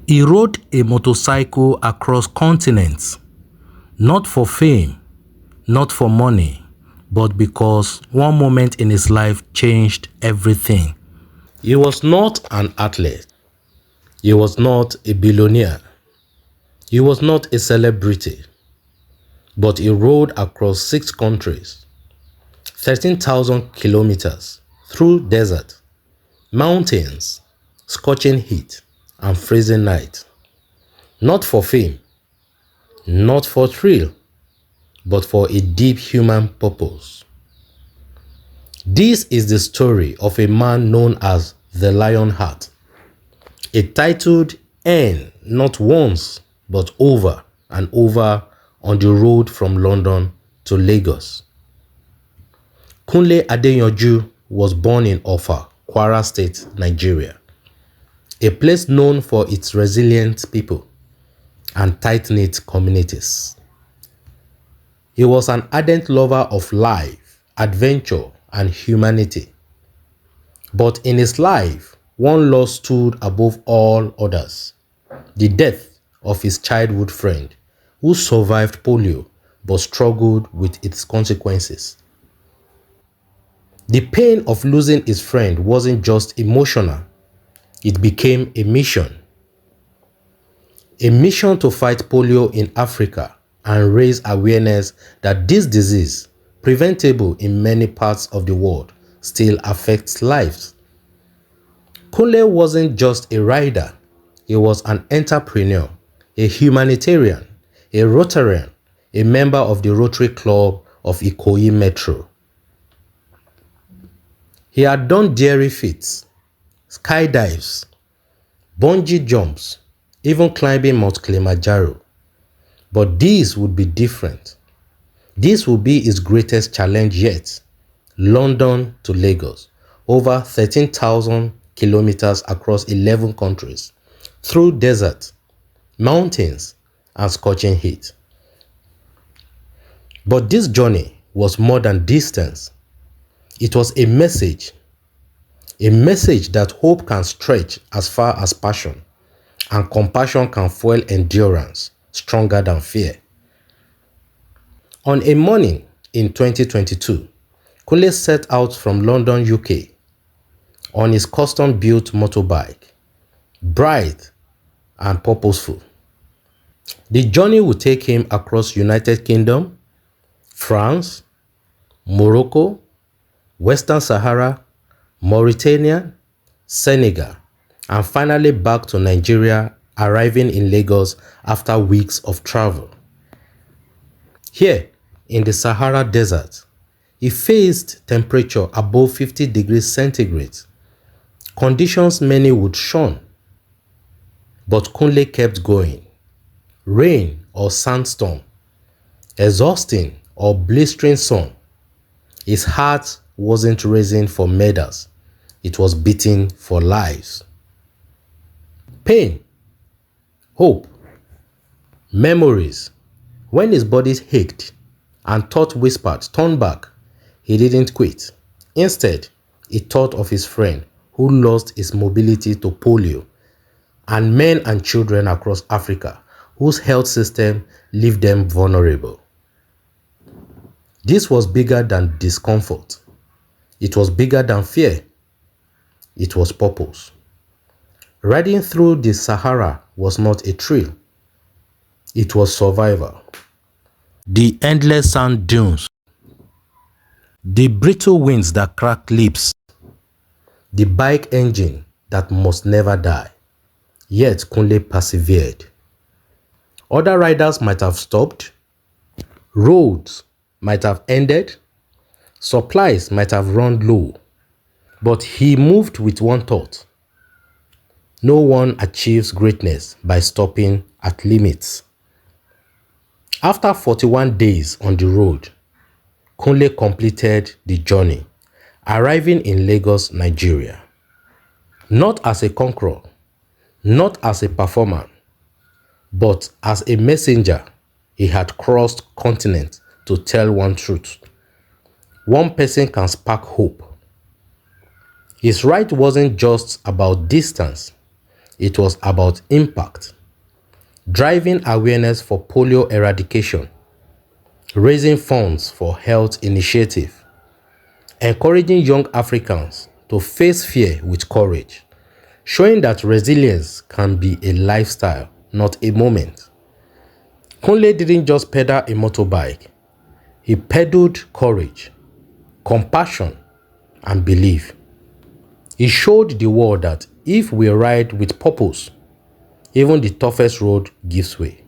He rode a motorcycle across continents, not for fame, not for money, but because one moment in his life changed everything. He was not an athlete. He was not a billionaire. He was not a celebrity. But he rode across 6 countries, 13,000 kilometers through desert, mountains, scorching heat, and freezing night. Not for fame, not for thrill, but for a deep human purpose. This is the story of a man known as the Lionheart, a title earned not once but over and over on the road from London to Lagos. Kunle Adeyanju was born in Offa, Kwara State, Nigeria, a place known for its resilient people and tight-knit communities. He was an ardent lover of life, adventure, and humanity. But in his life, one loss stood above all others: the death of his childhood friend, who survived polio but struggled with its consequences. The pain of losing his friend wasn't just emotional, it became a mission. A mission to fight polio in Africa and raise awareness that this disease, preventable in many parts of the world, still affects lives. Kunle wasn't just a rider, he was an entrepreneur, a humanitarian, a Rotarian, a member of the Rotary Club of Ikoyi Metro. He had done dairy feats, skydives, bungee jumps, even climbing Mount Kilimanjaro. But this would be different. This would be his greatest challenge yet. London to Lagos, over 13,000 kilometers across 11 countries, through desert, mountains, and scorching heat. But this journey was more than distance. It was a message that hope can stretch as far as passion, and compassion can fuel endurance stronger than fear. On a morning in 2022, Kunle set out from London, UK, on his custom-built motorbike, bright and purposeful. The journey would take him across United Kingdom, France, Morocco, Western Sahara, Mauritania, Senegal, and finally back to Nigeria, arriving in Lagos after weeks of travel. Here, in the Sahara Desert, he faced temperature above 50 degrees centigrade, conditions many would shun. But Kunle kept going. Rain or sandstorm, exhausting or blistering sun, his heart wasn't racing for medals, it was beating for lives. Pain, hope, memories. When his body ached and thought whispered, "Turn back," he didn't quit. Instead, he thought of his friend who lost his mobility to polio, and men and children across Africa whose health system left them vulnerable. This was bigger than discomfort. It was bigger than fear. It was purpose. Riding through the Sahara was not a thrill. It was survival. The endless sand dunes, the brittle winds that crack lips, the bike engine that must never die. Yet Kunle persevered. Other riders might have stopped, roads might have ended, supplies might have run low, but he moved with one thought: no one achieves greatness by stopping at limits. After 41 days on the road, Kunle completed the journey, arriving in Lagos, Nigeria. Not as a conqueror, not as a performer, but as a messenger. He had crossed continents to tell one truth: one person can spark hope. His ride wasn't just about distance, It was about impact, driving awareness for polio eradication, raising funds for health initiative, encouraging young Africans to face fear with courage, showing that resilience can be a lifestyle, not a moment. Kunle didn't just pedal a motorbike, he peddled courage, compassion, and belief. He showed the world that if we ride with purpose, even the toughest road gives way.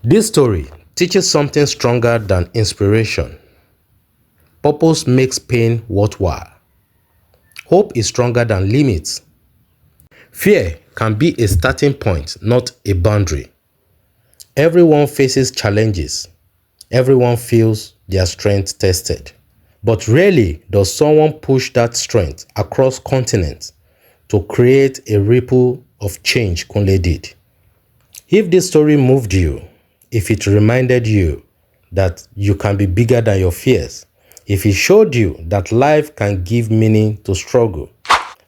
This story teaches something stronger than inspiration. Purpose makes pain worthwhile. Hope is stronger than limits. Fear can be a starting point, not a boundary. Everyone faces challenges. Everyone feels their strength tested. But rarely does someone push that strength across continents to create a ripple of change Kunle did. If this story moved you, if it reminded you that you can be bigger than your fears, if it showed you that life can give meaning to struggle,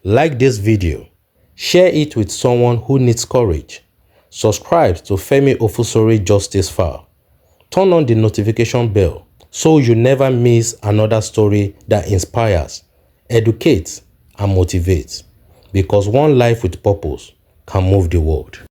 like this video, share it with someone who needs courage. Subscribe to Femi Ofusori Justice File. Turn on the notification bell so you never miss another story that inspires, educates, and motivates. Because one life with purpose can move the world.